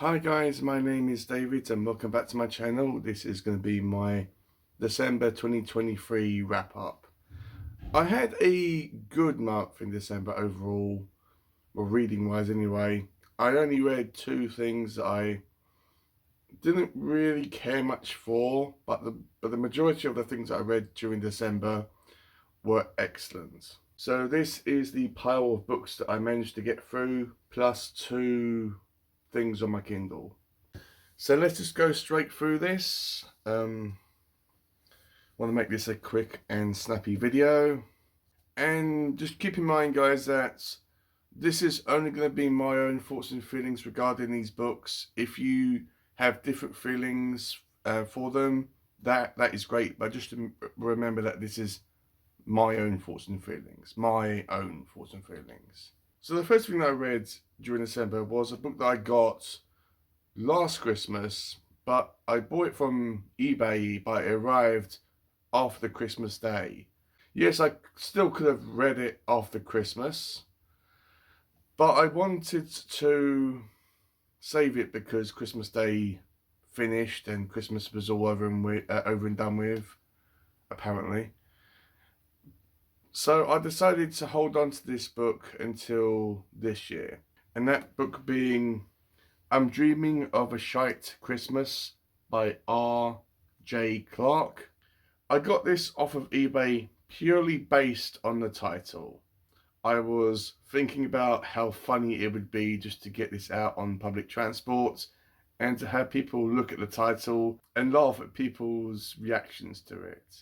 Hi guys, my name is David and welcome back to my channel. This is going to be my December 2023 wrap up. I had a good month in December overall, well reading wise anyway. I only read two things that I didn't really care much for, but the majority of the things that I read during December were excellent. So this is the pile of books that I managed to get through, plus two things on my Kindle. So let's just go straight through this. Want to make this a quick and snappy video. And just keep in mind, guys, that this is only going to be my own thoughts and feelings regarding these books. If you have different feelings for them, that is great. But just remember that this is my own thoughts and feelings. My own thoughts and feelings. So the first thing that I read during December was a book that I got last Christmas, but I bought it from eBay, but it arrived after Christmas Day. Yes, I still could have read it after Christmas, but I wanted to save it because Christmas Day finished and Christmas was all over and done with, apparently. So I decided to hold on to this book until this year, and that book being I'm Dreaming of a Shite Christmas by R.J. Clarke. I got this off of eBay purely based on the title. I was thinking about how funny it would be just to get this out on public transport and to have people look at the title and laugh at people's reactions to it.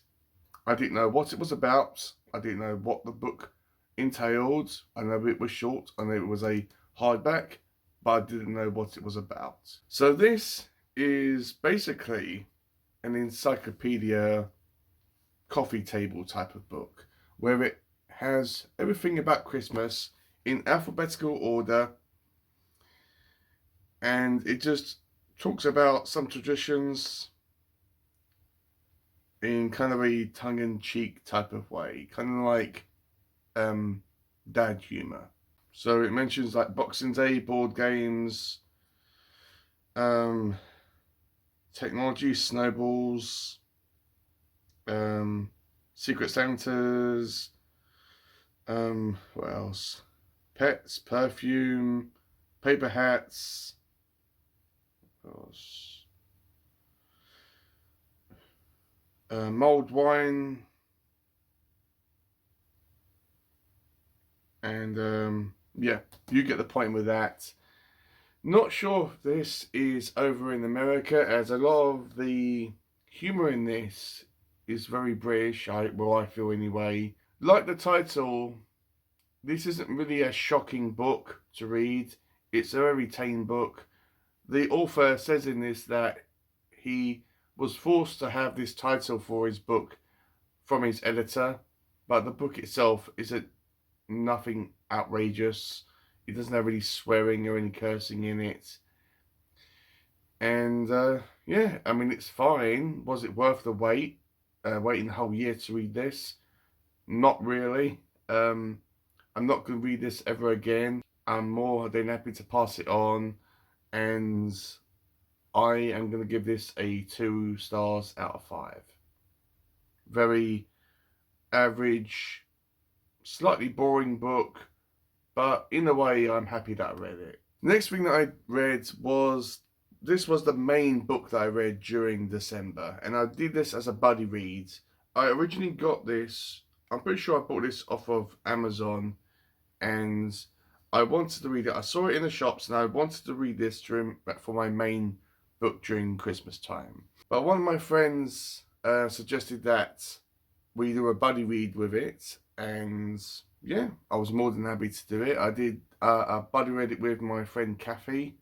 I didn't know what it was about. I didn't know what the book entailed. I know it was short. I know it was a hardback, but I didn't know what it was about. So this is basically an encyclopedia coffee table type of book where it has everything about Christmas in alphabetical order, and it just talks about some traditions in kind of a tongue-in-cheek type of way, kind of like dad humor. So it mentions like Boxing Day, board games, technology, snowballs, Secret Santas, what else? Pets, perfume, paper hats, what else? Mulled wine, and yeah, you get the point with that. Not sure if this is over in America, as a lot of the humour in this is very British, well, I feel anyway. Like the title, this isn't really a shocking book to read. It's a very tame book. The author says in this that he was forced to have this title for his book from his editor, but the book itself isn't nothing outrageous. It doesn't have any swearing or any cursing in it. And yeah, I mean, it's fine. Was it worth the wait? Waiting the whole year to read this? Not really. I'm not going to read this ever again. I'm more than happy to pass it on, and I am going to give this a 2 stars out of 5. Very average, slightly boring book, but in a way I'm happy that I read it. Next thing that I read was, this was the main book that I read during December, and I did this as a buddy read. I originally got this, I'm pretty sure I bought this off of Amazon, and I wanted to read it. I saw it in the shops and I wanted to read this for my main book during Christmas time. But one of my friends suggested that we do a buddy read with it, and yeah, I was more than happy to do it. I did a buddy read it with my friend Kathy,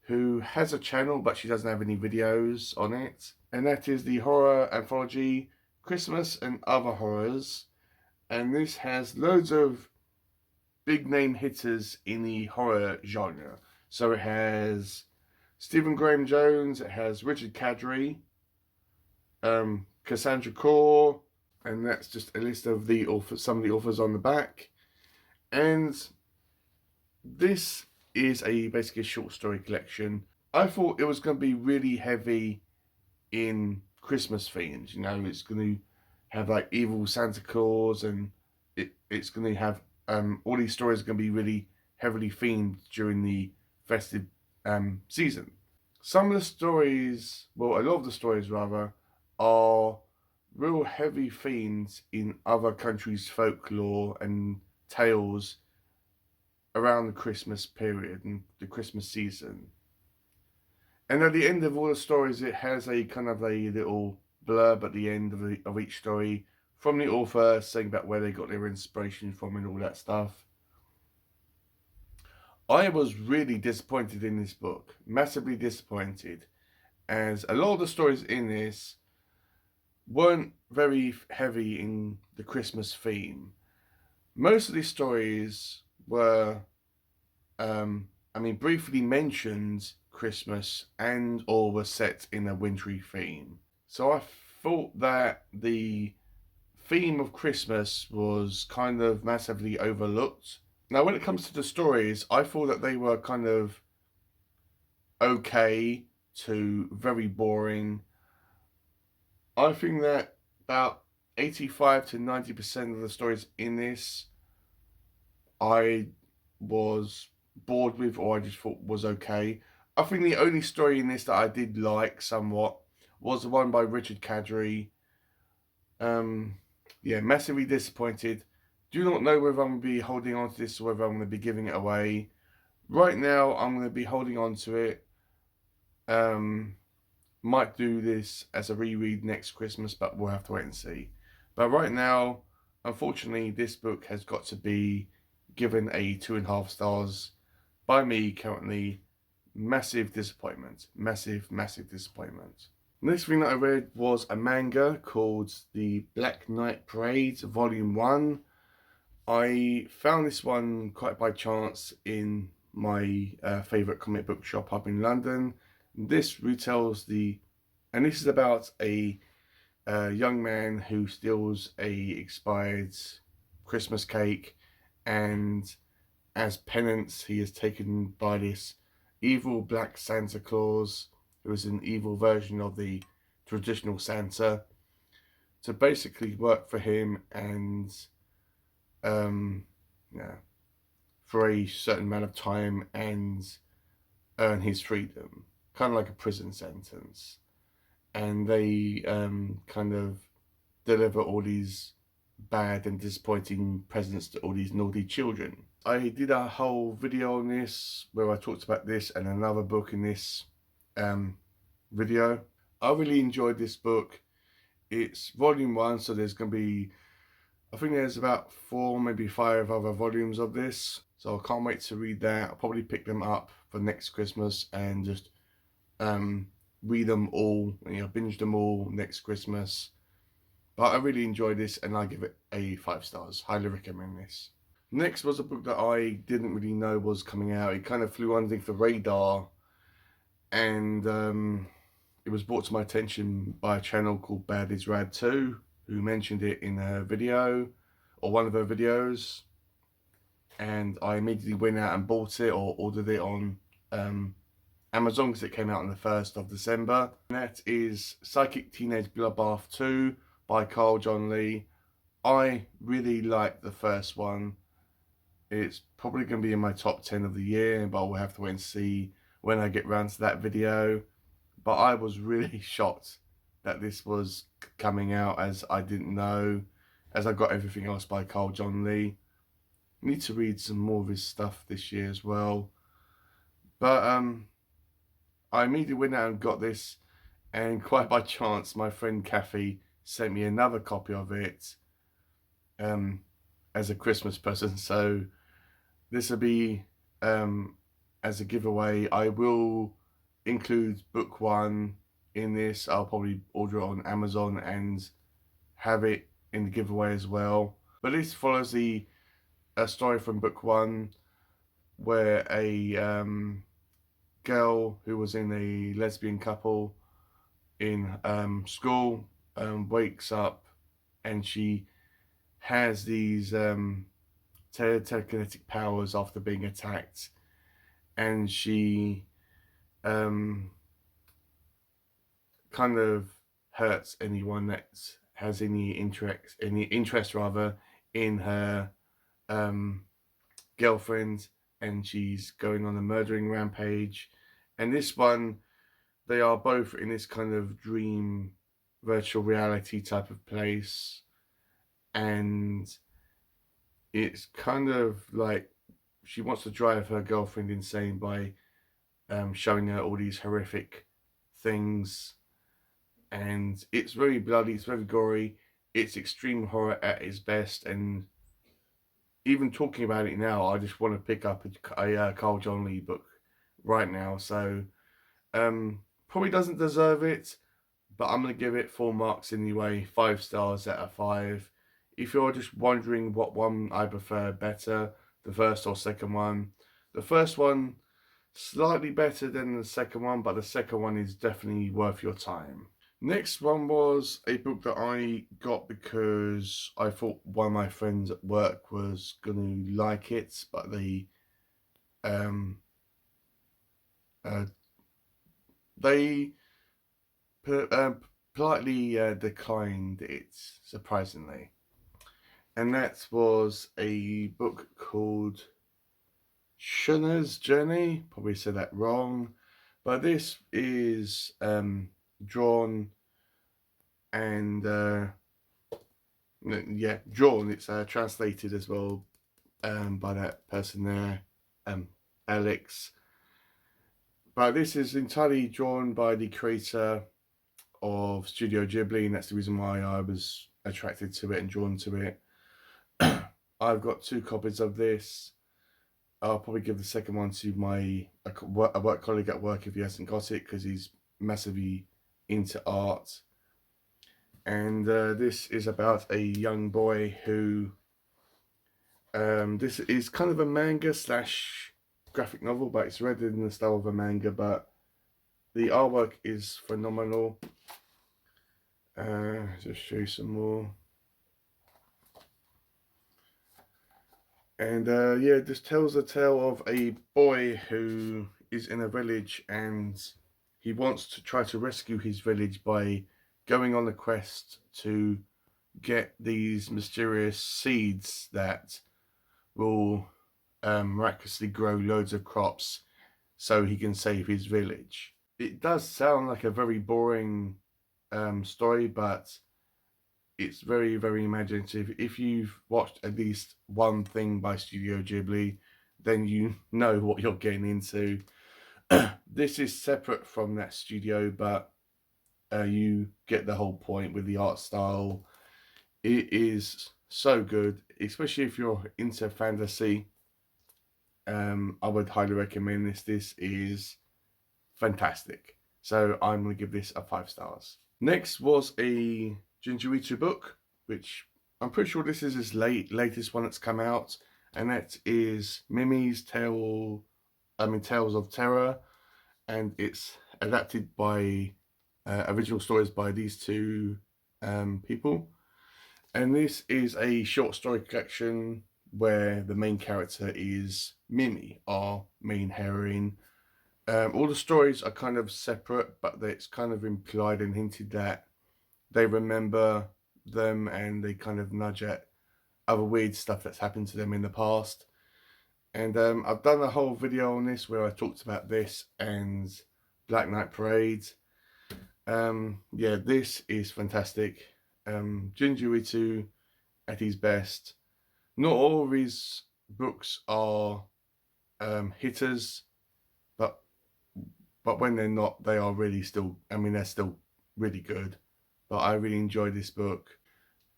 who has a channel but she doesn't have any videos on it, and that is the Horror Anthology, Christmas and Other Horrors. And this has loads of big name hitters in the horror genre. So it has Stephen Graham Jones, it has Richard Kadrey, Cassandra Core, and that's just a list of the authors, some of the authors on the back. And this is basically a short story collection I thought it was going to be really heavy in Christmas themes. You know, it's going to have like evil Santa Claus, and it's going to have all these stories are going to be really heavily themed during the festive season. Some of the stories, well, a lot of the stories rather, are real heavy themes in other countries' folklore and tales around the Christmas period and the Christmas season. And at the end of all the stories, it has a kind of a little blurb at the end of each story from the author saying about where they got their inspiration from and all that stuff. I was really disappointed in this book, massively disappointed, as a lot of the stories in this weren't very heavy in the Christmas theme. Most of these stories were, briefly mentioned Christmas and or were set in a wintry theme. So I thought that the theme of Christmas was kind of massively overlooked. Now, when it comes to the stories, I thought that they were kind of okay to very boring. I think that about 85 to 90% of the stories in this I was bored with, or I just thought was okay. I think the only story in this that I did like somewhat was the one by Richard Kadri. Yeah, massively disappointed. Do not know whether I'm going to be holding on to this or whether I'm going to be giving it away. Right now, I'm going to be holding on to it. Might do this as a reread next Christmas, but we'll have to wait and see. But right now, unfortunately, this book has got to be given a 2.5 stars by me currently. Massive disappointment. Massive disappointment. The next thing that I read was a manga called The Black Knight Parade Volume 1. I found this one quite by chance in my favourite comic book shop up in London. This retells and this is about a young man who steals a expired Christmas cake, and as penance he is taken by this evil black Santa Claus, who is an evil version of the traditional Santa, to basically work for him and yeah, for a certain amount of time and earn his freedom, kind of like a prison sentence. And they kind of deliver all these bad and disappointing presents to all these naughty children. I did a whole video on this where I talked about this and another book in this video. I really enjoyed this book. It's volume 1, so there's going to be, I think there's about 4, maybe 5 other volumes of this. So I can't wait to read that. I'll probably pick them up for next Christmas and just read them all, binge them all next Christmas. But I really enjoyed this and I give it a 5 stars. Highly recommend this. Next was a book that I didn't really know was coming out. It kind of flew underneath the radar, and it was brought to my attention by a channel called Bad Is Rad 2, who mentioned it in her video, or one of her videos, and I immediately went out and bought it or ordered it on Amazon because it came out on the 1st of December. And that is Psychic Teenage Bloodbath 2 by Carl John Lee. I really liked the first one. It's probably going to be in my top 10 of the year, but we'll have to wait and see when I get round to that video. But I was really shocked that this was coming out, as I didn't know, as I got everything else by Carl John Lee. Need to read some more of his stuff this year as well. But I immediately went out and got this, and quite by chance my friend Kathy sent me another copy of it as a Christmas present. So this will be as a giveaway. I will include book 1 in this. I'll probably order it on Amazon and have it in the giveaway as well. But this follows a story from book 1 where a girl who was in a lesbian couple in school wakes up, and she has these telekinetic powers after being attacked, and she kind of hurts anyone that has any interest rather in her girlfriend, and she's going on a murdering rampage. And this one, they are both in this kind of dream virtual reality type of place, and it's kind of like she wants to drive her girlfriend insane by showing her all these horrific things. And it's very bloody, it's very gory, it's extreme horror at its best. And even talking about it now, I just want to pick up a Carl John Lee book right now. So probably doesn't deserve it, but I'm going to give it full marks anyway, 5 stars out of 5. If you're just wondering what one I prefer better, the first or second one, the first one slightly better than the second one, but the second one is definitely worth your time. Next one was a book that I got because I thought one of my friends at work was going to like it, but they uh, they politely declined it, surprisingly. And that was a book called Shuns Journey. Probably said that wrong, but this is drawn and drawn. It's translated as well by that person there, Alex. But this is entirely drawn by the creator of Studio Ghibli, and that's the reason why I was attracted to it and drawn to it. I've got 2 copies of this. I'll probably give the second one to a work colleague at work if he hasn't got it, because he's massively into art. And this is about a young boy who this is kind of a manga slash graphic novel, but it's read in the style of a manga, but the artwork is phenomenal. Just show you some more. And this tells the tale of a boy who is in a village, and he wants to try to rescue his village by going on a quest to get these mysterious seeds that will miraculously grow loads of crops so he can save his village. It does sound like a very boring story, but it's very, very imaginative. If you've watched at least one thing by Studio Ghibli, then you know what you're getting into. This is separate from that studio, but you get the whole point with the art style. It is so good, especially if you're into fantasy. I would highly recommend this. This is fantastic. So I'm going to give this a 5 stars. Next was a Junji Ito book, which I'm pretty sure this is his latest one that's come out, and that is Mimi's Tales of Terror, and it's adapted by original stories by these 2 people. And this is a short story collection where the main character is Mimi, our main heroine. All the stories are kind of separate, but it's kind of implied and hinted that they remember them, and they kind of nudge at other weird stuff that's happened to them in the past. And I've done a whole video on this where I talked about this and Black Knight Parade. This is fantastic. Junji Ito at his best. Not all of his books are hitters, but when they're not, they are really still, they're still really good. But I really enjoyed this book,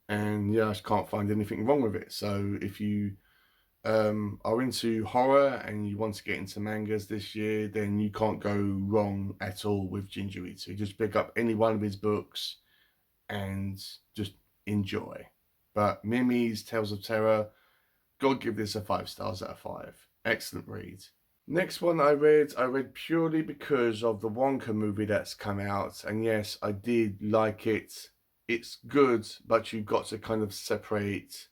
and I just can't find anything wrong with it. So if you are into horror and you want to get into mangas this year, then you can't go wrong at all with Junji Ito. Just pick up any one of his books and just enjoy. But Mimi's Tales of Terror, gotta give this a 5 stars out of 5. Excellent read. Next one I read purely because of the Wonka movie that's come out, and yes, I did like it. It's good, but you've got to kind of separate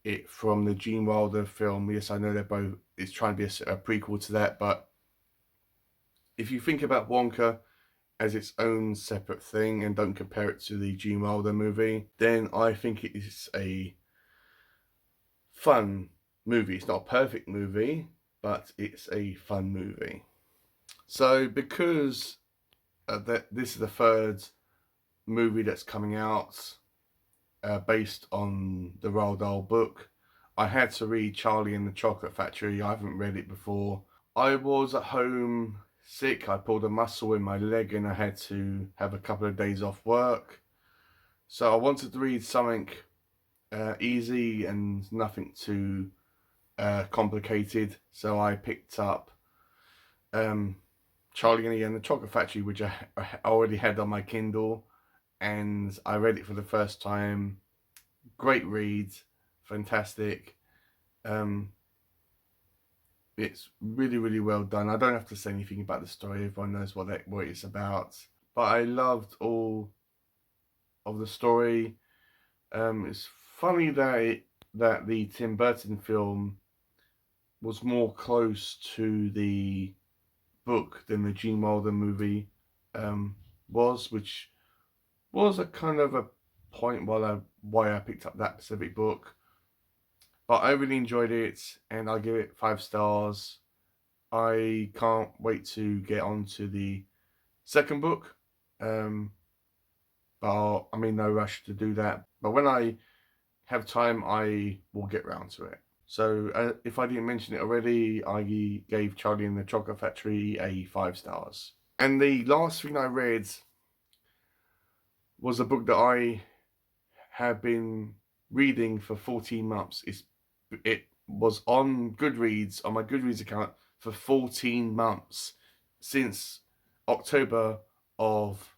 it from the Gene Wilder film. Yes, I know they're both, it's trying to be a prequel to that, but If you think about Wonka as its own separate thing and don't compare it to the Gene Wilder movie, then I think it is a fun movie. It's not a perfect movie, but it's a fun movie. So because this is the third movie that's coming out based on the Roald Dahl book, I had to read Charlie and the Chocolate Factory. I haven't read it before. I was at home sick. I pulled a muscle in my leg and I had to have a couple of days off work. So I wanted to read something easy and nothing too complicated. So I picked up Charlie and the Chocolate Factory, which I already had on my Kindle, and I read it for the first time. Great read, fantastic. It's really, really well done. I don't have to say anything about the story. Everyone knows what it's about. But I loved all of the story. It's funny that the Tim Burton film was more close to the book than the Gene Wilder movie was, which was a kind of a point why I picked up that specific book. But I really enjoyed it, and I'll give it 5 stars. I can't wait to get on to the second book. But I'm in no rush to do that. But when I have time, I will get round to it. So if I didn't mention it already, I gave Charlie and the Chocolate Factory a 5 stars. And the last thing I read was a book that I have been reading for 14 months. It was on Goodreads, on my Goodreads account, for 14 months, since October of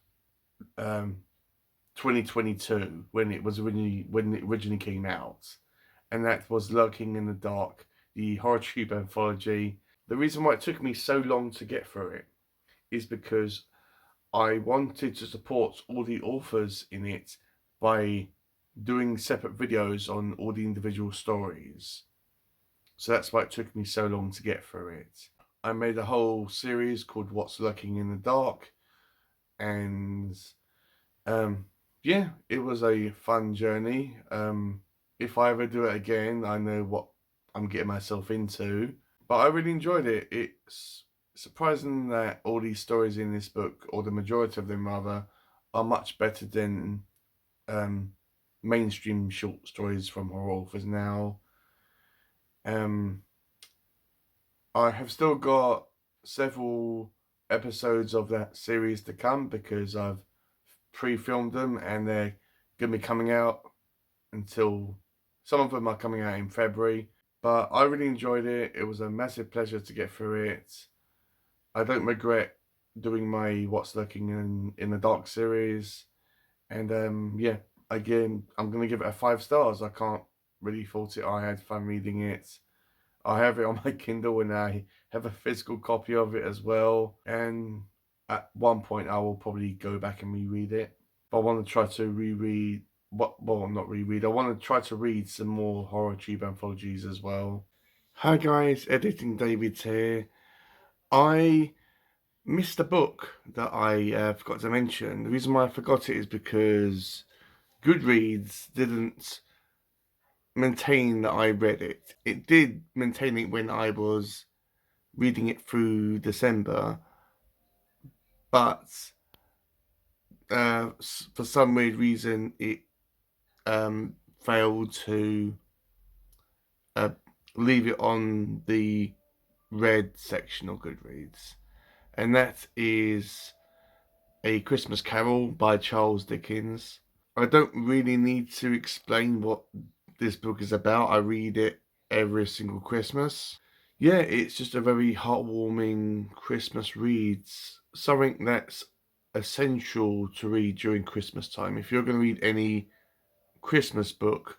2022, when it originally came out, and that was Lurking in the Dark, the Horror Anthology. The reason why it took me so long to get through it is because I wanted to support all the authors in it by doing separate videos on all the individual stories. So that's why it took me so long to get through it. I made a whole series called What's Lurking in the Dark, and yeah, it was a fun journey. If I ever do it again, I know what I'm getting myself into. But I really enjoyed it. It's surprising that all these stories in this book, or the majority of them rather, are much better than mainstream short stories from horror authors now. I have still got several episodes of that series to come because I've pre-filmed them and they're going to be coming out until, some of them are coming out in February. But I really enjoyed it. It was a massive pleasure to get through it. I don't regret doing my What's Lurking in the Dark series. And yeah, again, I'm going to give it a 5 stars. I can't really fault it. I had fun reading it. I have it on my Kindle and I have a physical copy of it as well. And at one point I will probably go back and reread it. But I want to try to reread, well, not reread, I want to try to read some more horror tube anthologies as well. Hi guys, Editing David here. I missed a book that I forgot to mention. The reason why I forgot it is because Goodreads didn't maintain that I read it. It did maintain it when I was reading it through December, but for some weird reason it failed to leave it on the read section of Goodreads, and that is A Christmas Carol by Charles Dickens. I don't really need to explain what this book is about. I read it every single Christmas. Yeah, it's just a very heartwarming Christmas read. Something that's essential to read during Christmas time. If you're going to read any Christmas book,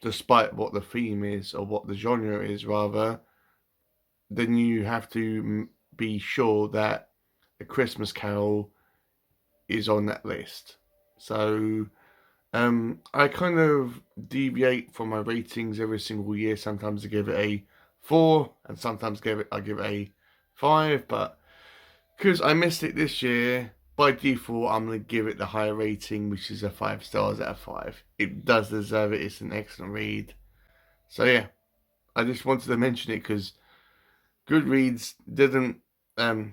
despite what the theme is, or what the genre is rather, then you have to be sure that A Christmas Carol is on that list. So I kind of deviate from my ratings every single year. Sometimes I give it a 4 and sometimes I give it a 5, but because I missed it this year, by default, I'm going to give it the higher rating, which is a 5 stars out of 5. It does deserve it. It's an excellent read. So yeah, I just wanted to mention it because Goodreads didn't acknowledge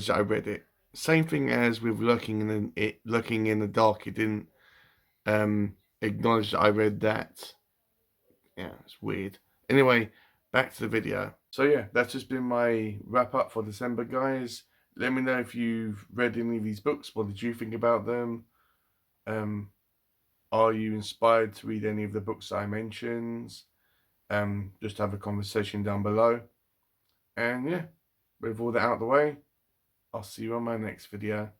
that I read it. Same thing as with Looking in the Dark. It didn't acknowledge that I read that. Yeah, it's weird. Anyway, back to the video. So yeah, that's just been my wrap up for December, guys. Let me know if you've read any of these books. What did you think about them? Are you inspired to read any of the books I mentioned? Just have a conversation down below. And yeah, with all that out of the way, I'll see you on my next video.